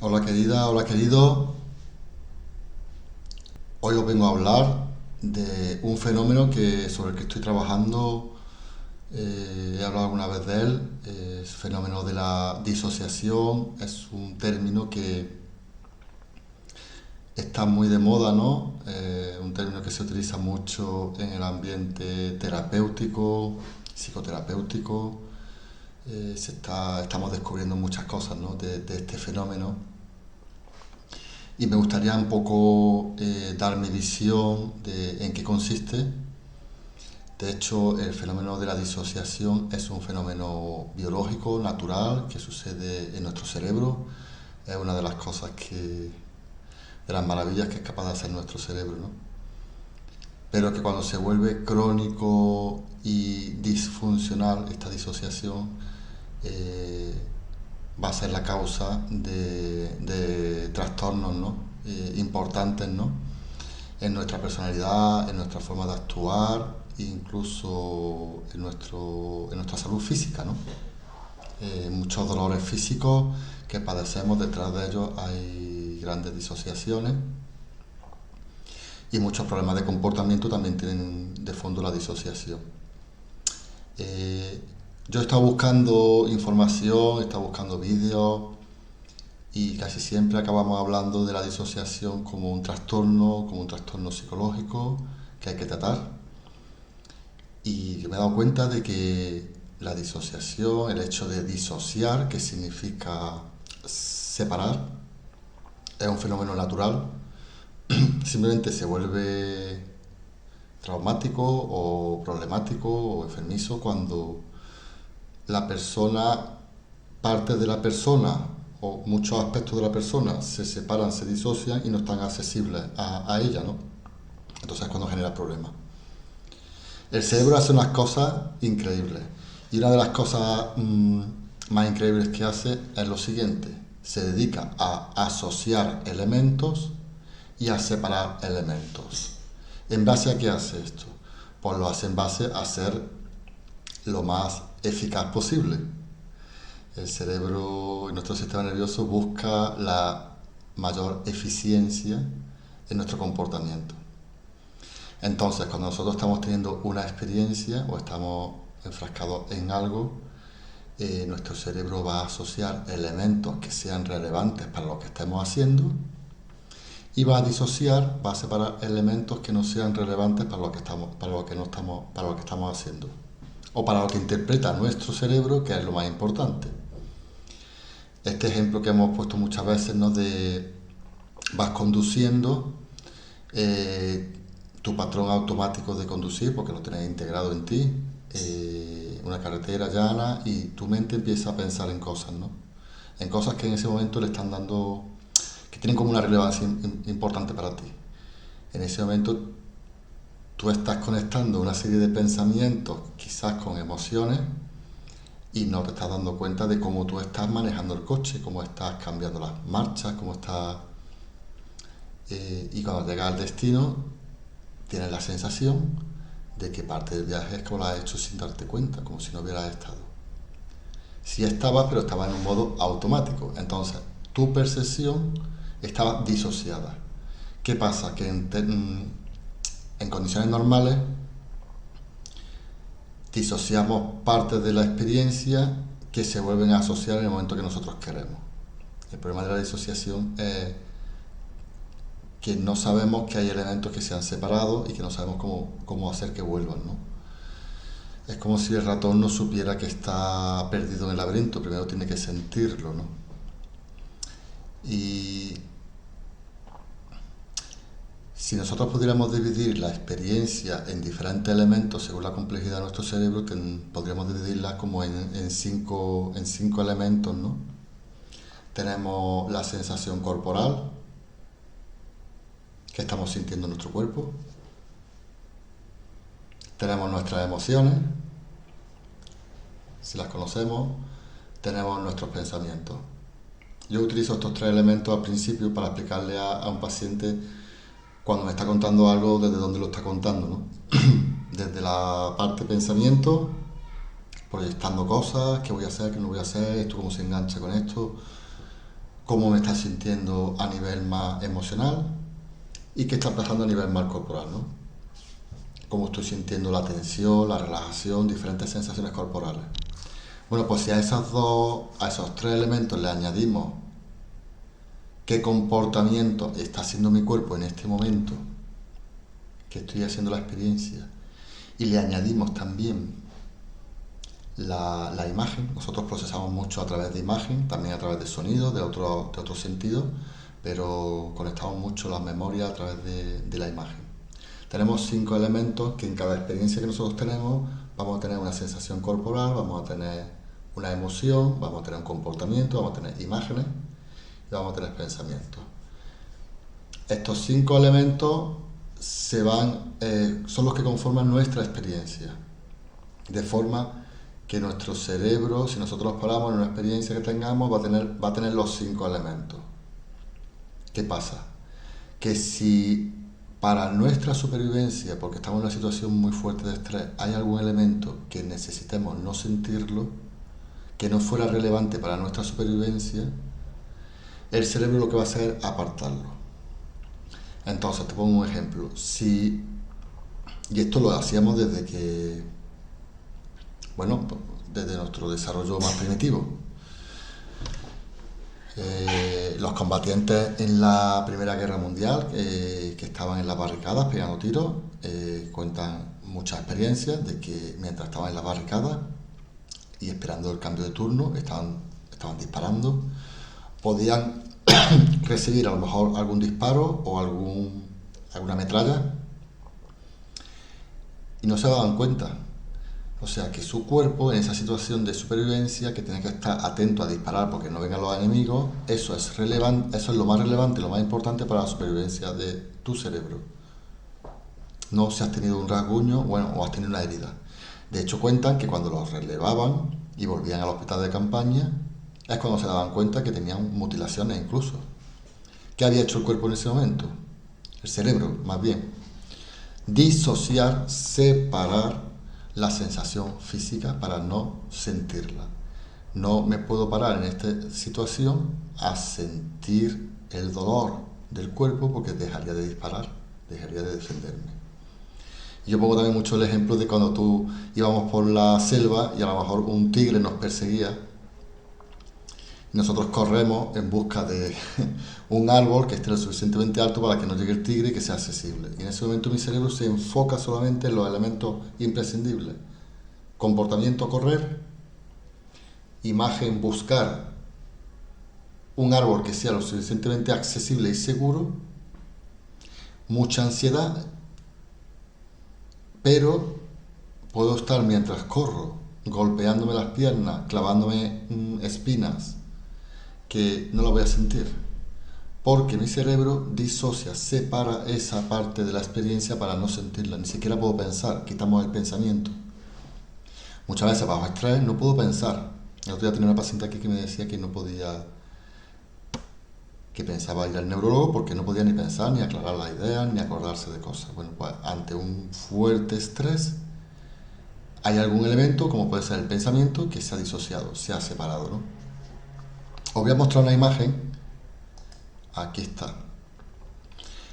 Hola querida, hola querido. Hoy os vengo a hablar de un fenómeno sobre el que estoy trabajando. He hablado alguna vez de él. Es el fenómeno de la disociación. Es un término que está muy de moda, ¿no? Un término que se utiliza mucho en el ambiente terapéutico, psicoterapéutico. Estamos descubriendo muchas cosas, ¿no? de este fenómeno. Y me gustaría un poco dar mi visión de en qué consiste. De hecho, el fenómeno de la disociación es un fenómeno biológico, natural, que sucede en nuestro cerebro. Es una de las cosas de las maravillas que es capaz de hacer nuestro cerebro, ¿no? Pero que cuando se vuelve crónico y disfuncional, esta disociación, eh, va a ser la causa de trastornos, ¿no? Importantes, ¿no? En nuestra personalidad, en nuestra forma de actuar, incluso en nuestra salud física, ¿no? Muchos dolores físicos que padecemos, detrás de ellos hay grandes disociaciones y muchos problemas de comportamiento también tienen de fondo la disociación. Eh, yo he estado buscando información, he estado buscando vídeos y casi siempre acabamos hablando de la disociación como un trastorno psicológico que hay que tratar. Y yo me he dado cuenta de que la disociación, el hecho de disociar, que significa separar, es un fenómeno natural. Simplemente se vuelve traumático o problemático o enfermizo cuando la persona, parte de la persona o muchos aspectos de la persona se separan, se disocian y no están accesibles a ella, ¿no? Entonces es cuando genera problemas. El cerebro hace unas cosas increíbles y una de las cosas más increíbles que hace es lo siguiente: se dedica a asociar elementos y a separar elementos. ¿En base a qué hace esto? Pues lo hace en base a ser lo más eficaz posible. El cerebro y nuestro sistema nervioso busca la mayor eficiencia en nuestro comportamiento. Entonces, cuando nosotros estamos teniendo una experiencia o estamos enfrascados en algo, nuestro cerebro va a asociar elementos que sean relevantes para lo que estemos haciendo y va a disociar, va a separar elementos que no sean relevantes para lo que estamos, para lo que no estamos, para lo que estamos haciendo o para lo que interpreta nuestro cerebro, que es lo más importante. Este ejemplo que hemos puesto muchas veces, ¿no? De vas conduciendo, eh, tu patrón automático de conducir, porque lo tienes integrado en ti, una carretera llana, y tu mente empieza a pensar en cosas, ¿no? En cosas que en ese momento le están dando, que tienen como una relevancia importante para ti. En ese momento tú estás conectando una serie de pensamientos, quizás con emociones, y no te estás dando cuenta de cómo tú estás manejando el coche, cómo estás cambiando las marchas, cómo estás... y cuando llegas al destino, tienes la sensación de que parte del viaje es como lo has hecho sin darte cuenta, como si no hubieras estado. Sí estabas, pero estaba en un modo automático. Entonces, tu percepción estaba disociada. ¿Qué pasa? Que en condiciones normales disociamos partes de la experiencia que se vuelven a asociar en el momento que nosotros queremos. El problema de la disociación es que no sabemos que hay elementos que se han separado y que no sabemos cómo hacer que vuelvan, ¿no? Es como si el ratón no supiera que está perdido en el laberinto, primero tiene que sentirlo, ¿no? Y si nosotros pudiéramos dividir la experiencia en diferentes elementos según la complejidad de nuestro cerebro, podríamos dividirla como en cinco elementos, ¿no? Tenemos la sensación corporal, que estamos sintiendo en nuestro cuerpo. Tenemos nuestras emociones, si las conocemos. Tenemos nuestros pensamientos. Yo utilizo estos tres elementos al principio para explicarle a un paciente cuando me está contando algo desde dónde lo está contando, ¿no? Desde la parte pensamiento, proyectando cosas, qué voy a hacer, qué no voy a hacer, esto cómo se engancha con esto, cómo me está sintiendo a nivel más emocional y qué está pasando a nivel más corporal, ¿no? Cómo estoy sintiendo la tensión, la relajación, diferentes sensaciones corporales. Bueno, pues si a esos tres elementos le añadimos qué comportamiento está haciendo mi cuerpo en este momento, que estoy haciendo la experiencia, y le añadimos también la imagen. Nosotros procesamos mucho a través de imagen, también a través de sonido, de otros sentidos, pero conectamos mucho las memorias a través de la imagen. Tenemos 5 elementos que en cada experiencia que nosotros tenemos vamos a tener una sensación corporal, vamos a tener una emoción, vamos a tener un comportamiento, vamos a tener imágenes y vamos a tener pensamientos. Estos 5 elementos son los que conforman nuestra experiencia, de forma que nuestro cerebro, si nosotros paramos en una experiencia que tengamos, va a tener los 5 elementos. ¿Qué pasa? Que si para nuestra supervivencia, porque estamos en una situación muy fuerte de estrés, hay algún elemento que necesitemos no sentirlo, que no fuera relevante para nuestra supervivencia, el cerebro lo que va a hacer es apartarlo. Entonces, te pongo un ejemplo. Y esto lo hacíamos desde nuestro desarrollo más primitivo. Los combatientes en la Primera Guerra Mundial, que estaban en las barricadas pegando tiros, cuentan muchas experiencias de que mientras estaban en las barricadas y esperando el cambio de turno, estaban disparando, podían recibir a lo mejor algún disparo o alguna metralla y no se daban cuenta. O sea que su cuerpo en esa situación de supervivencia, que tiene que estar atento a disparar porque no vengan los enemigos, eso es relevante, eso es lo más relevante, lo más importante para la supervivencia de tu cerebro. No si has tenido un rasguño, o has tenido una herida. De hecho cuentan que cuando los relevaban y volvían al hospital de campaña, es cuando se daban cuenta que tenían mutilaciones incluso. ¿Qué había hecho el cuerpo en ese momento? El cerebro, más bien. Disociar, separar la sensación física para no sentirla. No me puedo parar en esta situación a sentir el dolor del cuerpo porque dejaría de disparar, dejaría de defenderme. Yo pongo también mucho el ejemplo de cuando tú íbamos por la selva y a lo mejor un tigre nos perseguía. Nosotros corremos en busca de un árbol que esté lo suficientemente alto para que nos llegue el tigre y que sea accesible. Y en ese momento mi cerebro se enfoca solamente en los elementos imprescindibles. Comportamiento, correr. Imagen, buscar un árbol que sea lo suficientemente accesible y seguro. Mucha ansiedad, pero puedo estar mientras corro golpeándome las piernas, clavándome espinas, que no la voy a sentir, porque mi cerebro disocia, separa esa parte de la experiencia para no sentirla, ni siquiera puedo pensar, quitamos el pensamiento. Muchas veces bajo estrés no puedo pensar. El otro día tenía una paciente aquí que me decía que no podía, que pensaba ir al neurólogo porque no podía ni pensar, ni aclarar las ideas, ni acordarse de cosas. Bueno, pues ante un fuerte estrés hay algún elemento, como puede ser el pensamiento, que se ha disociado, se ha separado, ¿no? Os voy a mostrar una imagen, aquí está,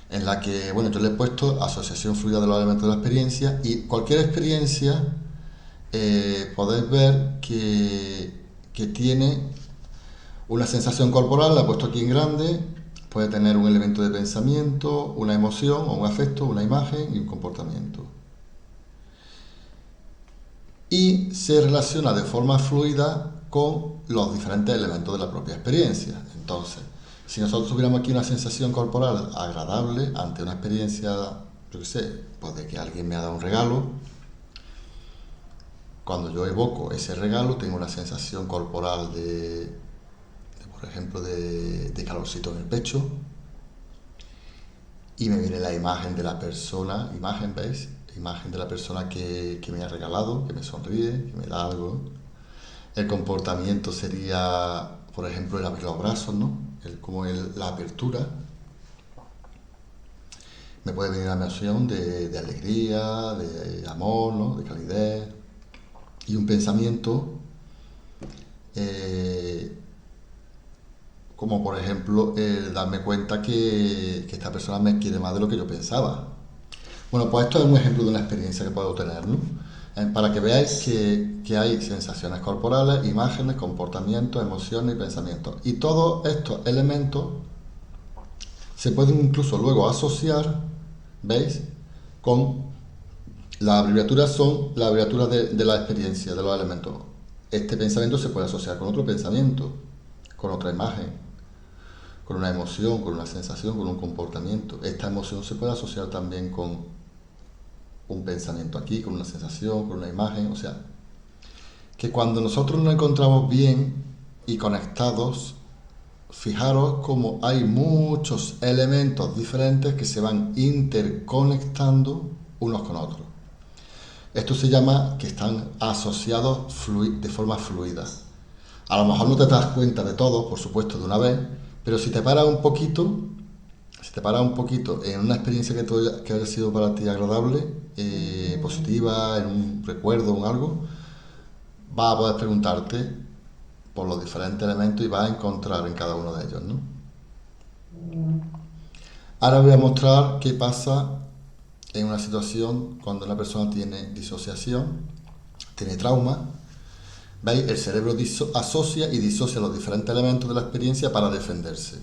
en la que, bueno, yo le he puesto asociación fluida de los elementos de la experiencia y cualquier experiencia podéis ver que tiene una sensación corporal, la he puesto aquí en grande, puede tener un elemento de pensamiento, una emoción o un afecto, una imagen y un comportamiento. Y se relaciona de forma fluida con los diferentes elementos de la propia experiencia. Entonces, si nosotros tuviéramos aquí una sensación corporal agradable ante una experiencia, yo qué sé, pues de que alguien me ha dado un regalo, cuando yo evoco ese regalo tengo una sensación corporal por ejemplo, de calorcito en el pecho y me viene la imagen de la persona, imagen, ¿veis? Imagen de la persona que me ha regalado, que me sonríe, que me da algo. El comportamiento sería, por ejemplo, el abrir los brazos, ¿no? La apertura. Me puede venir la emoción de alegría, de amor, ¿no? De calidez. Y un pensamiento como por ejemplo darme cuenta que esta persona me quiere más de lo que yo pensaba. Bueno, pues esto es un ejemplo de una experiencia que puedo tener, ¿no? Para que veáis que hay sensaciones corporales, imágenes, comportamientos, emociones y pensamientos. Y todos estos elementos se pueden incluso luego asociar, ¿veis? Con las abreviaturas son las abreviaturas de la experiencia, de los elementos. Este pensamiento se puede asociar con otro pensamiento, con otra imagen, con una emoción, con una sensación, con un comportamiento. Esta emoción se puede asociar también con un pensamiento aquí, con una sensación, con una imagen. O sea, que cuando nosotros nos encontramos bien y conectados, fijaros cómo hay muchos elementos diferentes que se van interconectando unos con otros. Esto se llama que están asociados de forma fluida. A lo mejor no te das cuenta de todo, por supuesto, de una vez, pero si te paras un poquito, en una experiencia que haya sido para ti agradable, positiva, en un recuerdo o en algo, vas a poder preguntarte por los diferentes elementos y vas a encontrar en cada uno de ellos, ¿no? Ahora voy a mostrar qué pasa en una situación cuando una persona tiene disociación, tiene trauma. ¿Veis? El cerebro asocia y disocia los diferentes elementos de la experiencia para defenderse.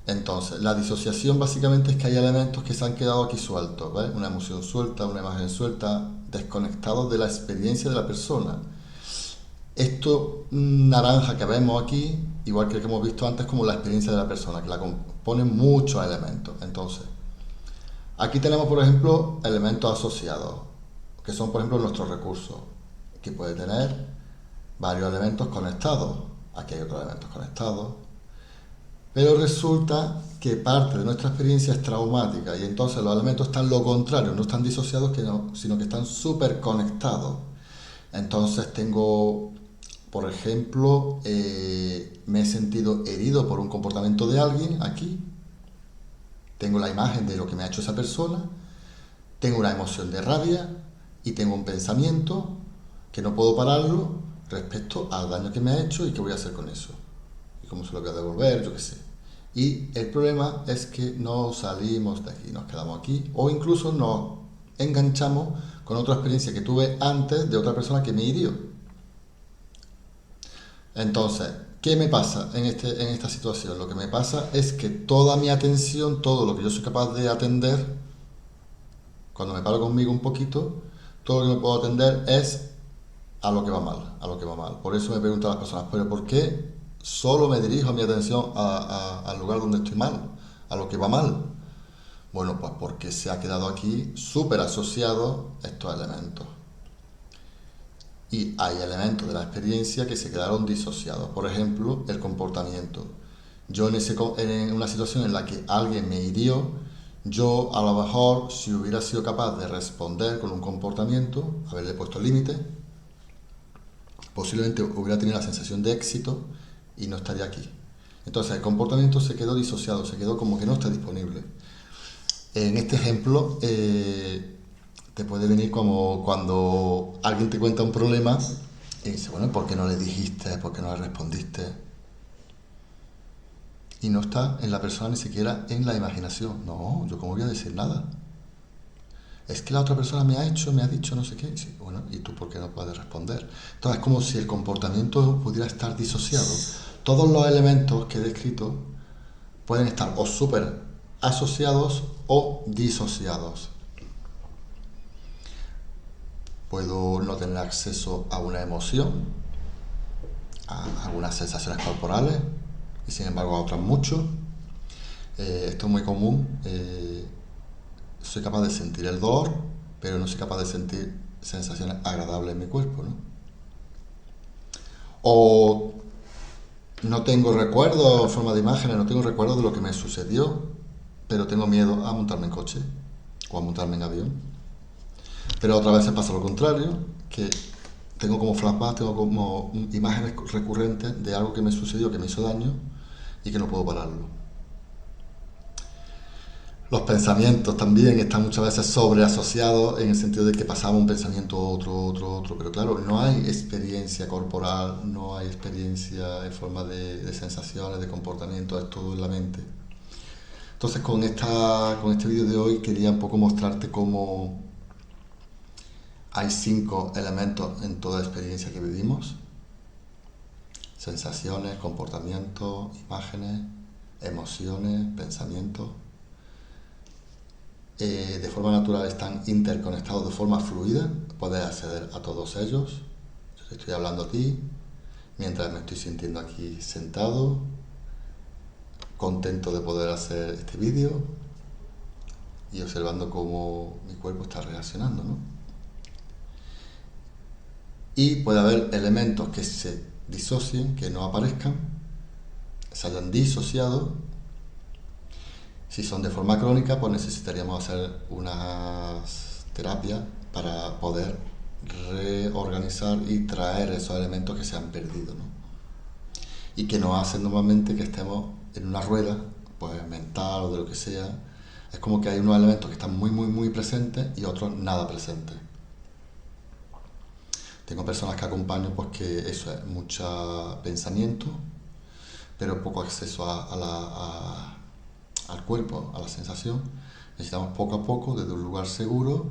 Entonces, la disociación básicamente es que hay elementos que se han quedado aquí sueltos, ¿veis? Una emoción suelta, una imagen suelta, desconectados de la experiencia de la persona. Esto naranja que vemos aquí, igual que el que hemos visto antes, como la experiencia de la persona, que la componen muchos elementos. Entonces, aquí tenemos, por ejemplo, elementos asociados, que son, por ejemplo, nuestros recursos, que puede tener varios elementos conectados. Aquí hay otros elementos conectados. Pero resulta que parte de nuestra experiencia es traumática y entonces los elementos están lo contrario, no están disociados, sino que están súper conectados. Entonces tengo, por ejemplo, me he sentido herido por un comportamiento de alguien aquí. Tengo la imagen de lo que me ha hecho esa persona, tengo una emoción de rabia y tengo un pensamiento que no puedo pararlo respecto al daño que me ha hecho y qué voy a hacer con eso. Y cómo se lo voy a devolver, yo qué sé. Y el problema es que no salimos de aquí, nos quedamos aquí o incluso nos enganchamos con otra experiencia que tuve antes de otra persona que me hirió. Entonces, ¿qué me pasa en esta situación? Lo que me pasa es que toda mi atención, todo lo que yo soy capaz de atender, cuando me paro conmigo un poquito, todo lo que me puedo atender es a lo que va mal, a lo que va mal. Por eso me preguntan las personas, ¿pero por qué solo me dirijo mi atención al lugar donde estoy mal, a lo que va mal? Bueno, pues porque se ha quedado aquí súper asociados estos elementos. Y hay elementos de la experiencia que se quedaron disociados. Por ejemplo, el comportamiento. Yo en una situación en la que alguien me hirió, yo a lo mejor si hubiera sido capaz de responder con un comportamiento, haberle puesto límite, posiblemente hubiera tenido la sensación de éxito y no estaría aquí. Entonces el comportamiento se quedó disociado, se quedó como que no está disponible. En este ejemplo te puede venir como cuando alguien te cuenta un problema y dice, bueno, ¿por qué no le dijiste? ¿Por qué no le respondiste? Y no está en la persona ni siquiera en la imaginación. No, yo cómo voy a decir nada. Es que la otra persona me ha dicho no sé qué. Sí, bueno, ¿y tú por qué no puedes responder? Entonces es como si el comportamiento pudiera estar disociado. Todos los elementos que he descrito pueden estar o súper asociados o disociados. Puedo no tener acceso a una emoción, a algunas sensaciones corporales, y sin embargo a otras mucho. Esto es muy común. Soy capaz de sentir el dolor, pero no soy capaz de sentir sensaciones agradables en mi cuerpo, ¿no? O no tengo recuerdos en forma de imágenes, no tengo recuerdos de lo que me sucedió, pero tengo miedo a montarme en coche o a montarme en avión. Pero otra vez se pasa lo contrario, que tengo como flashbacks, tengo como imágenes recurrentes de algo que me sucedió, que me hizo daño y que no puedo pararlo. Los pensamientos también están muchas veces sobreasociados en el sentido de que pasamos un pensamiento a otro, pero claro, no hay experiencia corporal, no hay experiencia en forma de sensaciones, de comportamiento, es todo en la mente. Entonces con este vídeo de hoy quería un poco mostrarte cómo hay 5 elementos en toda experiencia que vivimos: sensaciones, comportamientos, imágenes, emociones, pensamientos. De forma natural están interconectados de forma fluida, puedes acceder a todos ellos. Yo te estoy hablando a ti mientras me estoy sintiendo aquí sentado, contento de poder hacer este vídeo y observando cómo mi cuerpo está reaccionando, ¿no? Y puede haber elementos que se disocien, que no aparezcan, se hayan disociado. Si son de forma crónica, pues necesitaríamos hacer unas terapias para poder reorganizar y traer esos elementos que se han perdido, ¿no? Y que nos hacen normalmente que estemos en una rueda, pues mental o de lo que sea. Es como que hay unos elementos que están muy presentes y otros nada presentes. Tengo personas que acompaño pues que eso es mucho pensamiento, pero poco acceso al cuerpo, a la sensación. Necesitamos poco a poco, desde un lugar seguro,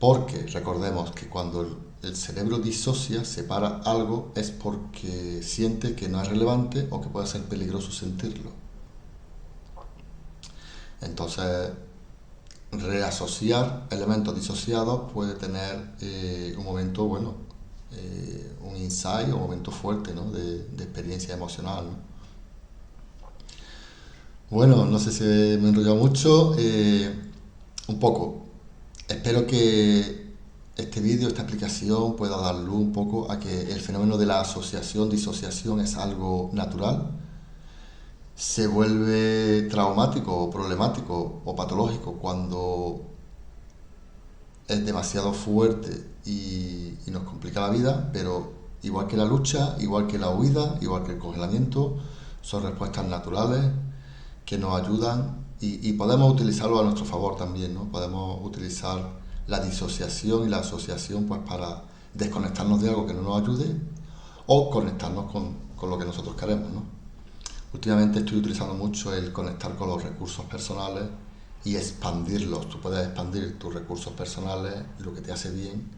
porque recordemos que cuando el cerebro disocia, separa algo, es porque siente que no es relevante o que puede ser peligroso sentirlo. Entonces, reasociar elementos disociados puede tener un momento, bueno, un insight o un momento fuerte, ¿no? de experiencia emocional, ¿no? Bueno, no sé si me he enrollado mucho, un poco. Espero que este vídeo, esta explicación pueda dar luz un poco a que el fenómeno de la asociación, disociación es algo natural. Se vuelve traumático o problemático o patológico cuando es demasiado fuerte y nos complica la vida, pero igual que la lucha, igual que la huida, igual que el congelamiento, son respuestas naturales que nos ayudan y podemos utilizarlo a nuestro favor también, ¿no? Podemos utilizar la disociación y la asociación pues para desconectarnos de algo que no nos ayude o conectarnos con lo que nosotros queremos, ¿no? Últimamente estoy utilizando mucho el conectar con los recursos personales y expandirlos. Tú puedes expandir tus recursos personales, lo que te hace bien,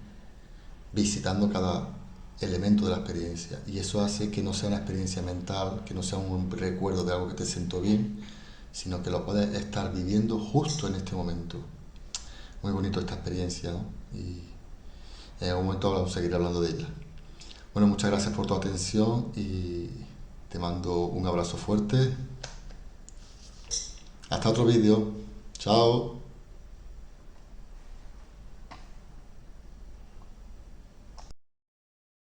visitando cada elemento de la experiencia. Y eso hace que no sea una experiencia mental, que no sea un recuerdo de algo que te sentó bien, sino que lo puedes estar viviendo justo en este momento. Muy bonito esta experiencia, ¿no? Y en algún momento vamos a seguir hablando de ella. Bueno, muchas gracias por tu atención y te mando un abrazo fuerte. Hasta otro vídeo. Chao.